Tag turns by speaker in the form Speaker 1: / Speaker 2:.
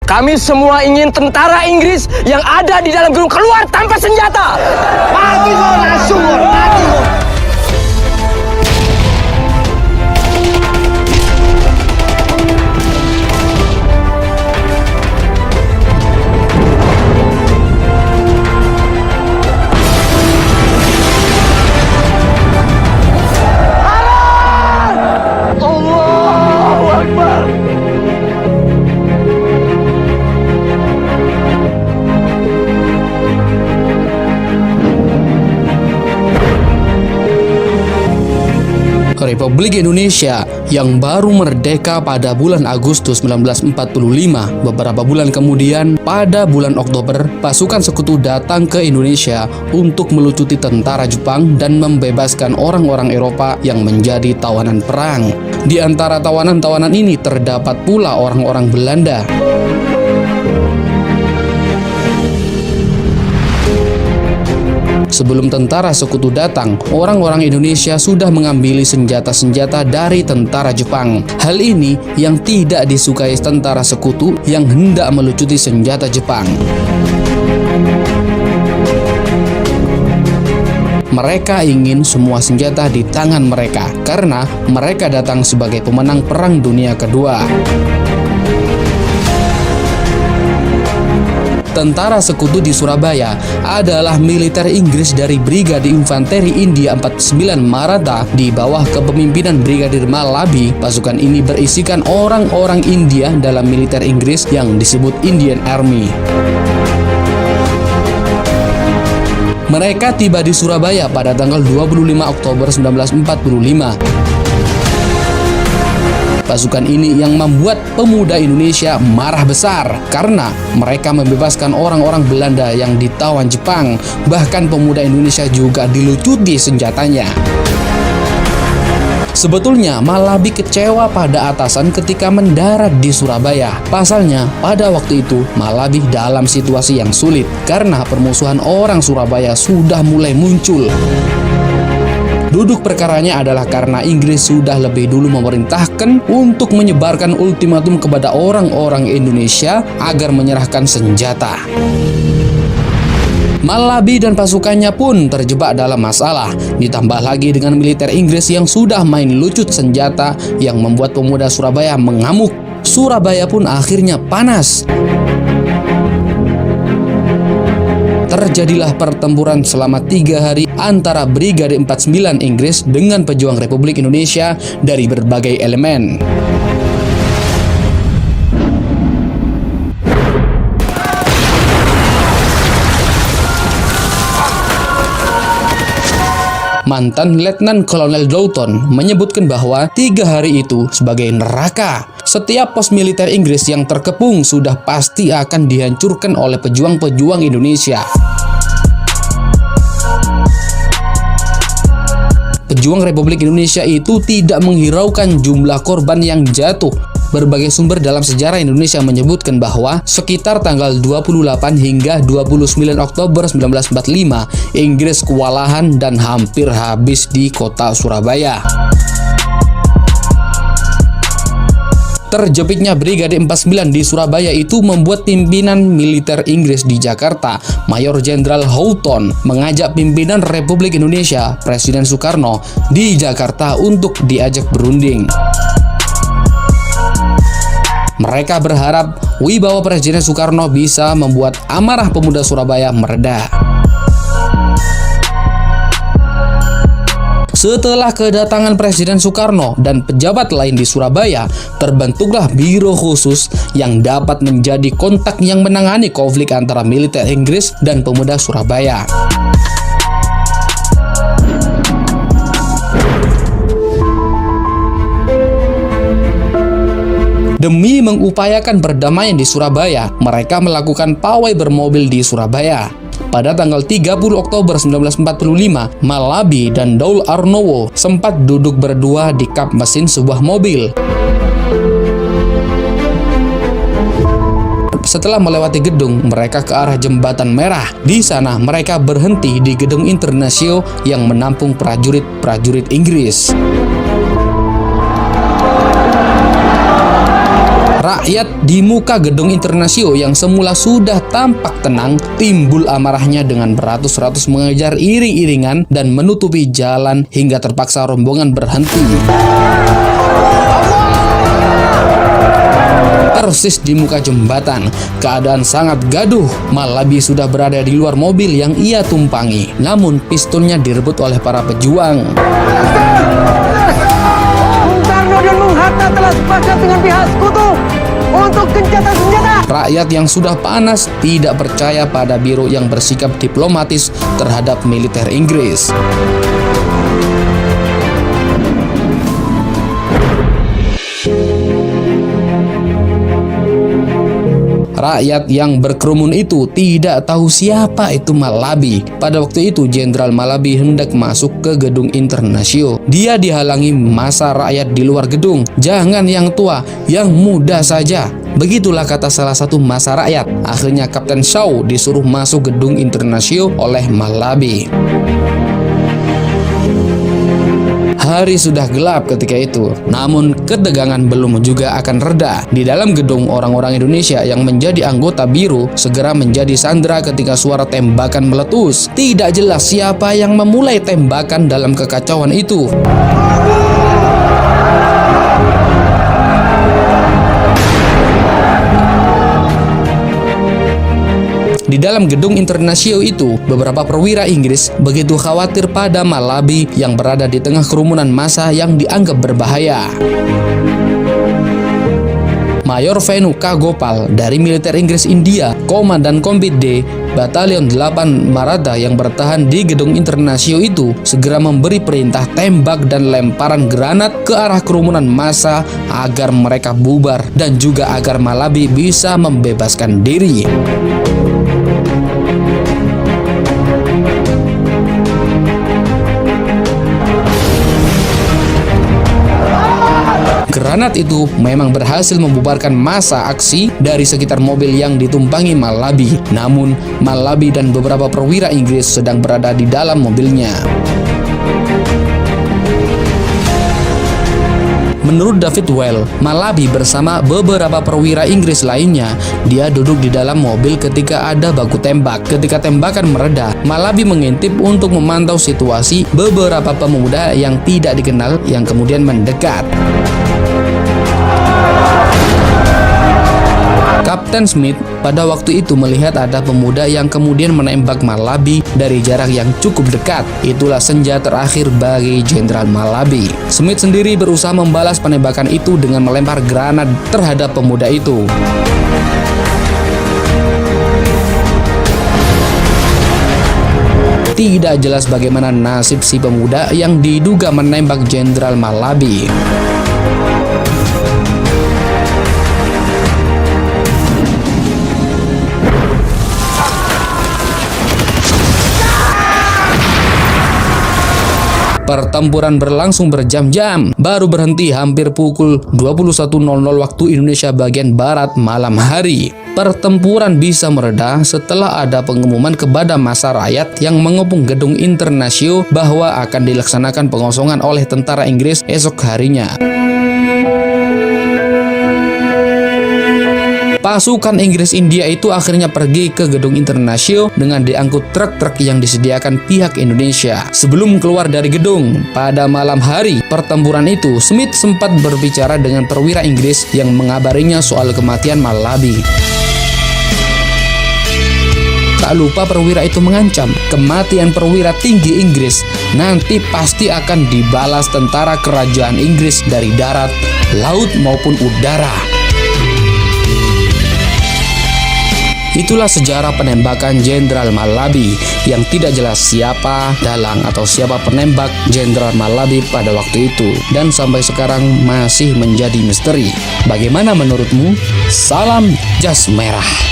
Speaker 1: Kami semua ingin tentara Inggris yang ada di dalam gedung keluar tanpa senjata.
Speaker 2: Mati kau langsung, mati kau.
Speaker 1: Allahu Akbar.
Speaker 3: Republik Indonesia yang baru merdeka pada bulan Agustus 1945. Beberapa bulan kemudian, pada bulan Oktober, pasukan sekutu datang ke Indonesia untuk melucuti tentara Jepang dan membebaskan orang-orang Eropa yang menjadi tawanan perang. Di antara tawanan-tawanan ini terdapat pula orang-orang Belanda. Sebelum tentara sekutu datang, orang-orang Indonesia sudah mengambil senjata-senjata dari tentara Jepang. Hal ini yang tidak disukai tentara sekutu yang hendak melucuti senjata Jepang. Mereka ingin semua senjata di tangan mereka karena mereka datang sebagai pemenang Perang Dunia Kedua. Tentara sekutu di Surabaya adalah militer Inggris dari Brigade Infanteri India 49 Maratha di bawah kepemimpinan Brigadir Malabi. Pasukan ini berisikan orang-orang India dalam militer Inggris yang disebut Indian Army. Mereka tiba di Surabaya pada tanggal 25 Oktober 1945. Pasukan ini yang membuat pemuda Indonesia marah besar karena mereka membebaskan orang-orang Belanda yang ditawan Jepang. Bahkan pemuda Indonesia juga dilucuti senjatanya. Sebetulnya Malabi kecewa pada atasan ketika mendarat di Surabaya. Pasalnya, pada waktu itu Malabi dalam situasi yang sulit karena permusuhan orang Surabaya sudah mulai muncul. Duduk perkaranya adalah karena Inggris sudah lebih dulu memerintahkan untuk menyebarkan ultimatum kepada orang-orang Indonesia agar menyerahkan senjata. Malabi dan pasukannya pun terjebak dalam masalah. Ditambah lagi dengan militer Inggris yang sudah main lucut senjata yang membuat pemuda Surabaya mengamuk. Surabaya pun akhirnya panas. Terjadilah pertempuran selama 3 hari antara Brigade 49 Inggris dengan pejuang Republik Indonesia dari berbagai elemen. Mantan Letnan Kolonel Doughton menyebutkan bahwa 3 hari itu sebagai neraka. Setiap pos militer Inggris yang terkepung sudah pasti akan dihancurkan oleh pejuang-pejuang Indonesia. Pejuang Republik Indonesia itu tidak menghiraukan jumlah korban yang jatuh. Berbagai sumber dalam sejarah Indonesia menyebutkan bahwa sekitar tanggal 28 hingga 29 Oktober 1945, Inggris kewalahan dan hampir habis di kota Surabaya. Terjepitnya Brigade 49 di Surabaya itu membuat pimpinan militer Inggris di Jakarta, Mayor Jenderal Houghton, mengajak pimpinan Republik Indonesia, Presiden Soekarno, di Jakarta untuk diajak berunding. Mereka berharap wibawa Presiden Soekarno bisa membuat amarah pemuda Surabaya mereda. Setelah kedatangan Presiden Soekarno dan pejabat lain di Surabaya, terbentuklah biro khusus yang dapat menjadi kontak yang menangani konflik antara militer Inggris dan pemuda Surabaya. Demi mengupayakan perdamaian di Surabaya, mereka melakukan pawai bermobil di Surabaya. Pada tanggal 30 Oktober 1945, Malabi dan Daul Arnowo sempat duduk berdua di kap mesin sebuah mobil. Setelah melewati gedung, mereka ke arah Jembatan Merah. Di sana, mereka berhenti di gedung Internasio yang menampung prajurit-prajurit Inggris. Rakyat di muka gedung Internasio yang semula sudah tampak tenang, timbul amarahnya dengan beratus-ratus mengejar iring-iringan dan menutupi jalan hingga terpaksa rombongan berhenti. Persis di muka jembatan, keadaan sangat gaduh. Malabi sudah berada di luar mobil yang ia tumpangi, namun pistolnya direbut oleh para pejuang.
Speaker 1: Bung Karno dan Bung Hatta telah sepakat dengan pihak sekutu untuk gencatan senjata.
Speaker 3: Rakyat yang sudah panas tidak percaya pada Biro yang bersikap diplomatis terhadap militer Inggris. Rakyat yang berkerumun itu tidak tahu siapa itu Malabi. Pada waktu itu Jenderal Malabi hendak masuk ke gedung Internasio. Dia dihalangi massa rakyat di luar gedung. Jangan yang tua, yang muda saja. Begitulah kata salah satu massa rakyat. Akhirnya Kapten Shaw disuruh masuk gedung Internasio oleh Malabi. Hari sudah gelap ketika itu, namun ketegangan belum juga akan reda. Di dalam gedung, orang-orang Indonesia yang menjadi anggota Biro segera menjadi sandera ketika suara tembakan meletus. Tidak jelas siapa yang memulai tembakan dalam kekacauan itu. Di dalam gedung Internasio itu, beberapa perwira Inggris begitu khawatir pada Malabi yang berada di tengah kerumunan massa yang dianggap berbahaya. Mayor Venu K. Gopal dari militer Inggris India, Komandan Kompit D, Batalion 8 Maratha yang bertahan di gedung Internasio itu segera memberi perintah tembak dan lemparan granat ke arah kerumunan massa agar mereka bubar dan juga agar Malabi bisa membebaskan diri. Granat itu memang berhasil membubarkan massa aksi dari sekitar mobil yang ditumpangi Malabi. Namun, Malabi dan beberapa perwira Inggris sedang berada di dalam mobilnya. Menurut David Well, Malabi bersama beberapa perwira Inggris lainnya, dia duduk di dalam mobil ketika ada baku tembak. Ketika tembakan mereda, Malabi mengintip untuk memantau situasi beberapa pemuda yang tidak dikenal yang kemudian mendekat. Kapten Smith pada waktu itu melihat ada pemuda yang kemudian menembak Malabi dari jarak yang cukup dekat. Itulah senja terakhir bagi Jenderal Malabi. Smith sendiri berusaha membalas penembakan itu dengan melempar granat terhadap pemuda itu. Tidak jelas bagaimana nasib si pemuda yang diduga menembak Jenderal Malabi. Pertempuran berlangsung berjam-jam, baru berhenti hampir pukul 21.00 waktu Indonesia bagian Barat malam hari. Pertempuran bisa mereda setelah ada pengumuman kepada massa rakyat yang mengepung gedung Internasio bahwa akan dilaksanakan pengosongan oleh tentara Inggris esok harinya. Pasukan Inggris India itu akhirnya pergi ke gedung Internasio dengan diangkut truk-truk yang disediakan pihak Indonesia. Sebelum keluar dari gedung, pada malam hari pertempuran itu, Smith sempat berbicara dengan perwira Inggris yang mengabarinya soal kematian Malabi. Tak lupa perwira itu mengancam, kematian perwira tinggi Inggris nanti pasti akan dibalas tentara kerajaan Inggris dari darat, laut maupun udara. Itulah sejarah penembakan Jenderal Malabi yang tidak jelas siapa dalang atau siapa penembak Jenderal Malabi pada waktu itu dan sampai sekarang masih menjadi misteri. Bagaimana menurutmu? Salam Jas Merah.